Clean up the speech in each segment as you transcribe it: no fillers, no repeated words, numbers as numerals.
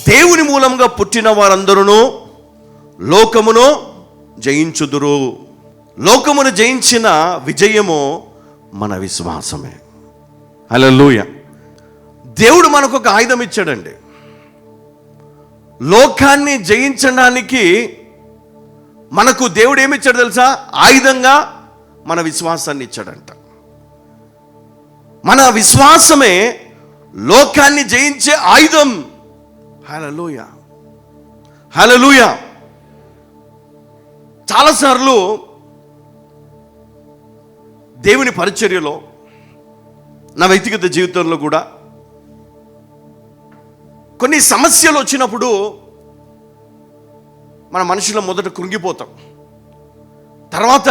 దేవుని మూలంగా పుట్టిన వారందరూ లోకమును జయించుదురు. లోకమును జయించిన విజయము మన విశ్వాసమే. హల్లెలూయా. దేవుడు మనకు ఒక ఆయుధం ఇచ్చాడండి. లోకాన్ని జయించడానికి మనకు దేవుడు ఏమి ఇచ్చాడు తెలుసా? ఆయుధంగా మన విశ్వాసాన్ని ఇచ్చాడంట. మన విశ్వాసమే లోకాన్ని జయించే ఆయుధం. హల్లెలూయా, హల్లెలూయా. చాలాసార్లు దేవుని పరిచర్యలో, నా వ్యక్తిగత జీవితంలో కూడా కొన్ని సమస్యలు వచ్చినప్పుడు మన మనుషుల మొదట కృంగిపోతాం. తర్వాత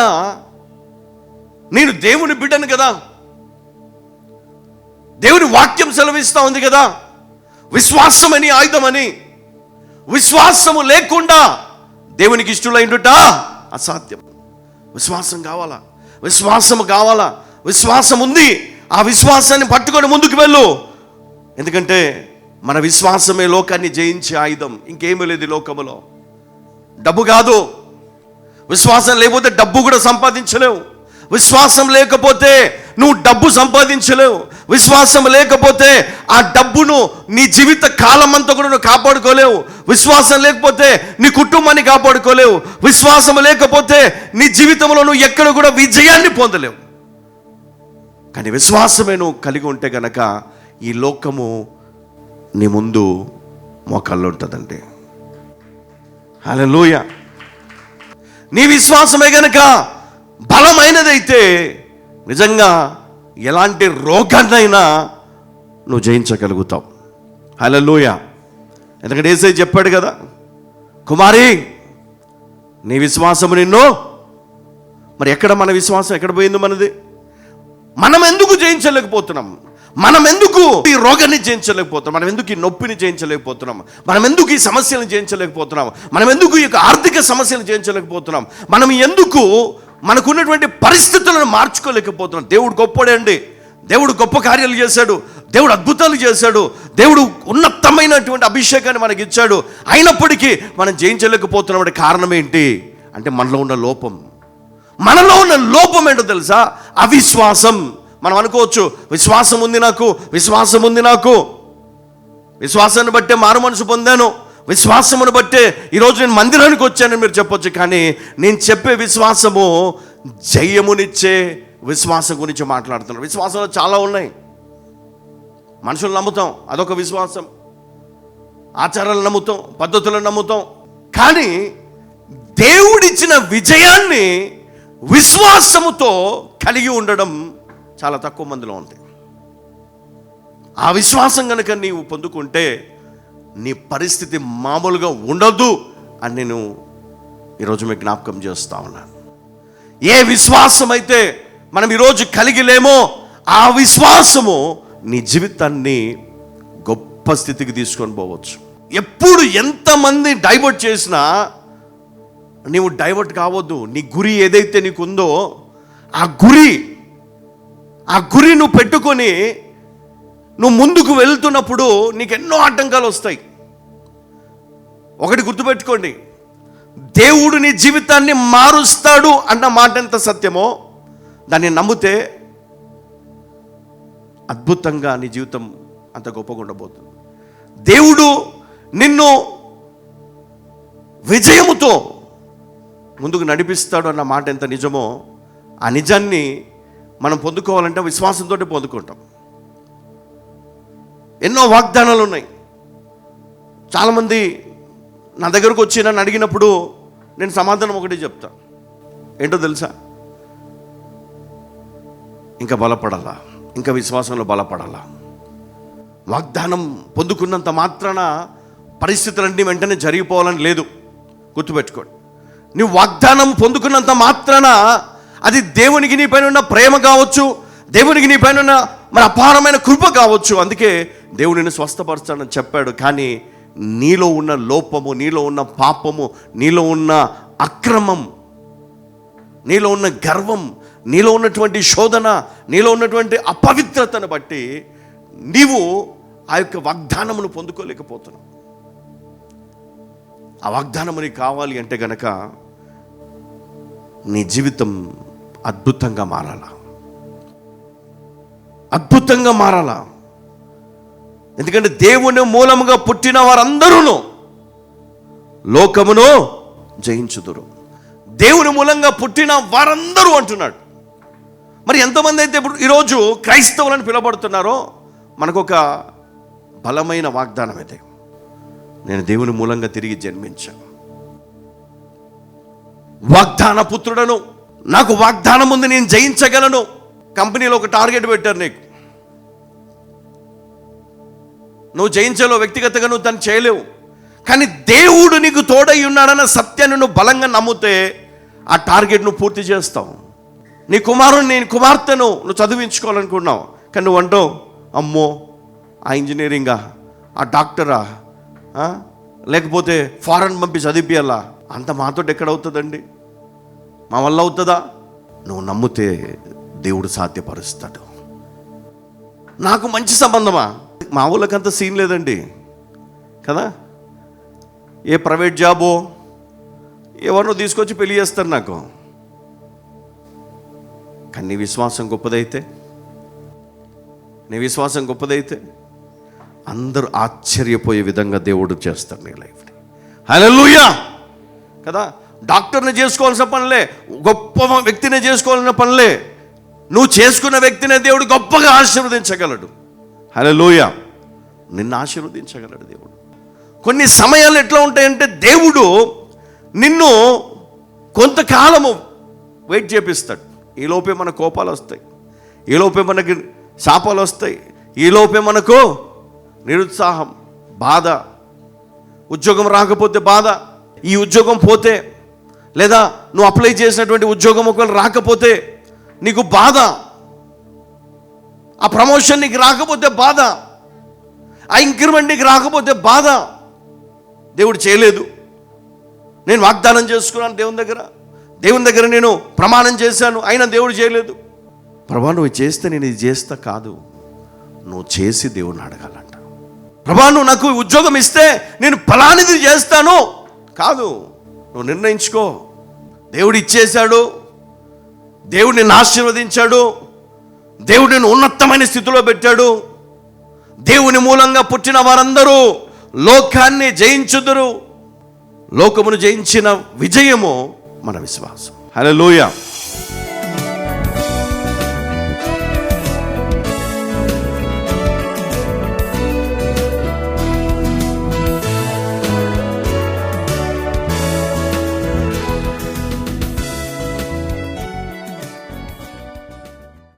నేను దేవుని బిడ్డను కదా, దేవుని వాక్యం సెలవిస్తా ఉంది కదా, విశ్వాసమని ఆయుధమని, విశ్వాసము లేకుండా దేవునికి ఇష్టలైనట అసాధ్యం. విశ్వాసం కావాలా, విశ్వాసము కావాలా. విశ్వాసం ఉంది, ఆ విశ్వాసాన్ని పట్టుకొని ముందుకు వెళ్ళు. ఎందుకంటే మన విశ్వాసమే లోకాన్ని జయించే ఆయుధం. ఇంకేమీ లేదు ఈ లోకములో. డబ్బు కాదు, విశ్వాసం లేకపోతే డబ్బు కూడా సంపాదించలేవు. విశ్వాసం లేకపోతే నువ్వు డబ్బు సంపాదించలేవు. విశ్వాసం లేకపోతే ఆ డబ్బును నీ జీవిత కాలం అంతా కూడా నువ్వు కాపాడుకోలేవు. విశ్వాసం లేకపోతే నీ కుటుంబాన్ని కాపాడుకోలేవు. విశ్వాసం లేకపోతే నీ జీవితంలో నువ్వు ఎక్కడ కూడా విజయాన్ని పొందలేవు. కానీ విశ్వాసమే నువ్వు కలిగి ఉంటే గనక ఈ లోకము నీ ముందు మోకాళ్ళు ఉంటుందండి. హల్లెలూయా. నీ విశ్వాసమే గనక బలమైనదైతే నిజంగా ఎలాంటి రోగాన్నైనా నువ్వు జయించగలుగుతావు. హల్లెలూయా. ఎందుకంటే యేసయ్య చెప్పాడు కదా, కుమారి నీ విశ్వాసము నిన్ను. మరి ఎక్కడ మన విశ్వాసం ఎక్కడ పోయింది మనది? మనం ఎందుకు జయించలేకపోతున్నాం? మనం ఎందుకు ఈ రోగాన్ని జయించలేకపోతున్నాం? మనం ఎందుకు ఈ నొప్పిని జయించలేకపోతున్నాం? మనం ఎందుకు ఈ సమస్యలను జయించలేకపోతున్నాం? మనం ఎందుకు ఈ ఆర్థిక సమస్యలను జయించలేకపోతున్నాం? మనం ఎందుకు మనకున్నటువంటి పరిస్థితులను మార్చుకోలేకపోతున్నాం? దేవుడు గొప్పడే అండి. దేవుడు గొప్ప కార్యాలు చేశాడు, దేవుడు అద్భుతాలు చేశాడు, దేవుడు ఉన్నతమైనటువంటి అభిషేకాన్ని మనకి ఇచ్చాడు. అయినప్పటికీ మనం జయించలేకపోతున్నాం. కారణం ఏంటి అంటే మనలో ఉన్న లోపం. మనలో ఉన్న లోపం ఏంటో తెలుసా? అవిశ్వాసం. మనం అనుకోవచ్చు విశ్వాసం ఉంది నాకు, విశ్వాసం ఉంది నాకు, విశ్వాసాన్ని బట్టే మారు మనసు పొందాను, విశ్వాసమును బట్టే ఈరోజు నేను మందిరానికి వచ్చానని మీరు చెప్పొచ్చు. కానీ నేను చెప్పే విశ్వాసము జయమునిచ్చే విశ్వాసం గురించి మాట్లాడుతున్నాను. విశ్వాసంలో చాలా ఉన్నాయి. మనుషులు నమ్ముతాం, అదొక విశ్వాసం. ఆచారాలు నమ్ముతాం, పద్ధతులను నమ్ముతాం. కానీ దేవుడిచ్చిన విజయాన్ని విశ్వాసముతో కలిగి ఉండడం చాలా తక్కువ మందిలో ఉంది. ఆ విశ్వాసం కనుక నీవు పొందుకుంటే నీ పరిస్థితి మామూలుగా ఉండదు అని నేను ఈరోజు మీకు జ్ఞాపకం చేస్తా ఉన్నాను. ఏ విశ్వాసం అయితే మనం ఈరోజు కలిగి లేమో ఆ విశ్వాసము నీ జీవితాన్ని గొప్ప స్థితికి తీసుకొని పోవచ్చు. ఎప్పుడు ఎంతమంది డైవర్ట్ చేసినా నీవు డైవర్ట్ కావద్దు. నీ గురి ఏదైతే నీకుందో ఆ గురి నువ్వు పెట్టుకొని నువ్వు ముందుకు వెళ్తున్నప్పుడు నీకు ఎన్నో ఆటంకాలు వస్తాయి. ఒకటి గుర్తుపెట్టుకోండి, దేవుడు నీ జీవితాన్ని మారుస్తాడు అన్న మాట ఎంత సత్యమో దాన్ని నమ్మితే అద్భుతంగా నీ జీవితం అంత గొప్పగా ఉండబోతుంది. దేవుడు నిన్ను విజయముతో ముందుకు నడిపిస్తాడు అన్న మాట ఎంత నిజమో ఆ నిజాన్ని మనం పొందుకోవాలంటే విశ్వాసంతో పొందుకుంటాం. ఎన్నో వాగ్దానాలు ఉన్నాయి. చాలామంది నా దగ్గరకు వచ్చి నన్ను అడిగినప్పుడు నేను సమాధానం ఒకటి చెప్తా. ఏంటో తెలుసా? ఇంకా బలపడాలా, ఇంకా విశ్వాసంలో బలపడాలా. వాగ్దానం పొందుకున్నంత మాత్రాన పరిస్థితులన్నీ వెంటనే జరిగిపోవాలని లేదు. గుర్తుపెట్టుకోండి, నువ్వు వాగ్దానం పొందుకున్నంత మాత్రాన అది దేవునికి నీ పైన ఉన్న ప్రేమ కావచ్చు, దేవునికి నీ పైన ఉన్న మన అపారమైన కృప కావచ్చు. అందుకే దేవుడు నిన్ను స్వస్థపరచాడని చెప్పాడు. కానీ నీలో ఉన్న లోపము, నీలో ఉన్న పాపము, నీలో ఉన్న అక్రమం, నీలో ఉన్న గర్వం, నీలో ఉన్నటువంటి శోధన, నీలో ఉన్నటువంటి అపవిత్రతను బట్టి నీవు ఆ యొక్క వాగ్దానమును పొందుకోలేకపోతున్నావు. ఆ వాగ్దానం నీకు కావాలి అంటే గనక నీ జీవితం అద్భుతంగా మారాలా, అద్భుతంగా మారాలా. ఎందుకంటే దేవుని మూలముగా పుట్టిన వారందరూ లోకమును జయించుదురు. దేవుని మూలంగా పుట్టిన వారందరూ అంటున్నాడు. మరి ఎంతమంది అయితే ఇప్పుడు ఈరోజు క్రైస్తవులను పిలబడుతున్నారో మనకొక బలమైన వాగ్దానం అయితే, నేను దేవుని మూలంగా తిరిగి జన్మించాను, వాగ్దాన పుత్రుడను, నాకు వాగ్దానం ఉంది, నేను జయించగలను. కంపెనీలో ఒక టార్గెట్ పెట్టారు నీకు, నువ్వు జయించలేవు, వ్యక్తిగతంగా నువ్వు దాన్ని చేయలేవు. కానీ దేవుడు నీకు తోడై ఉన్నాడన్న సత్యాన్ని నువ్వు బలంగా నమ్మితే ఆ టార్గెట్ నువ్వు పూర్తి చేస్తావు. నీ కుమారుని, నేను కుమార్తెను నువ్వు చదివించుకోవాలనుకున్నావు, కానీ నువ్వు అంటావు, అమ్మో ఆ ఇంజనీరింగా, ఆ డాక్టరా, లేకపోతే ఫారెన్ పంపి చదివిపియాలా, అంత మాతో ఎక్కడవుతుందండి, మా వల్ల అవుతుందా? నువ్వు నమ్మితే దేవుడు సాధ్యపరుస్తాడు. నాకు మంచి సంబంధమా? మా ఊళ్ళకంత సీన్ లేదండి కదా, ఏ ప్రైవేట్ జాబో ఎవరినో తీసుకొచ్చి పెళ్లి చేస్తారు నాకు. కానీ నీ విశ్వాసం గొప్పదైతే, నీ విశ్వాసం గొప్పదైతే అందరూ ఆశ్చర్యపోయే విధంగా దేవుడు చేస్తాడు నీ లైఫ్ని. హల్లెలూయా కదా. డాక్టర్ని చేసుకోవాల్సిన పనిలే, గొప్ప వ్యక్తిని చేసుకోవాల్సిన పనిలే, నువ్వు చేసుకున్న వ్యక్తినే దేవుడు గొప్పగా ఆశీర్వదించగలడు. హల్లెలూయా, నిన్ను ఆశీర్వదించగలడు దేవుడు. కొన్ని సమయాలు ఎట్లా ఉంటాయంటే దేవుడు నిన్ను కొంతకాలము వెయిట్ చేపిస్తాడు. ఈలోపే మన కోపాలు వస్తాయి, ఈలోపే మనకి శాపాలు వస్తాయి, ఈలోపే మనకు నిరుత్సాహం, బాధ, ఉద్యోగం రాకపోతే బాధ, ఈ ఉద్యోగం పోతే, లేదా నువ్వు అప్లై చేసినటువంటి ఉద్యోగం ఒకవేళ రాకపోతే నీకు బాధ, ఆ ప్రమోషన్ నీకు రాకపోతే బాధ, ఆ ఇంక్రిమెంట్ నీకు రాకపోతే బాధ. దేవుడు చేయలేదు, నేను వాగ్దానం చేసుకున్నాను దేవుని దగ్గర నేను ప్రమాణం చేశాను, అయినా దేవుడు చేయలేదు. ప్రభా నువ్వు చేస్తే నేను ఇది చేస్తా కాదు, నువ్వు చేసి దేవుడిని అడగాలంట. ప్రభా నువ్వు నాకు ఉద్యోగం ఇస్తే నేను ఫలానిది చేస్తాను కాదు, నువ్వు నిర్ణయించుకో. దేవుడు ఇచ్చేశాడు, దేవుడు నిన్ను ఆశీర్వదించాడు, దేవుడు నిన్ను ఉన్నతమైన స్థితిలో పెట్టాడు. దేవుని మూలంగా పుట్టిన వారందరూ లోకాన్ని జయించుదురు. లోకమును జయించిన విజయము మన విశ్వాసం. హల్లెలూయా.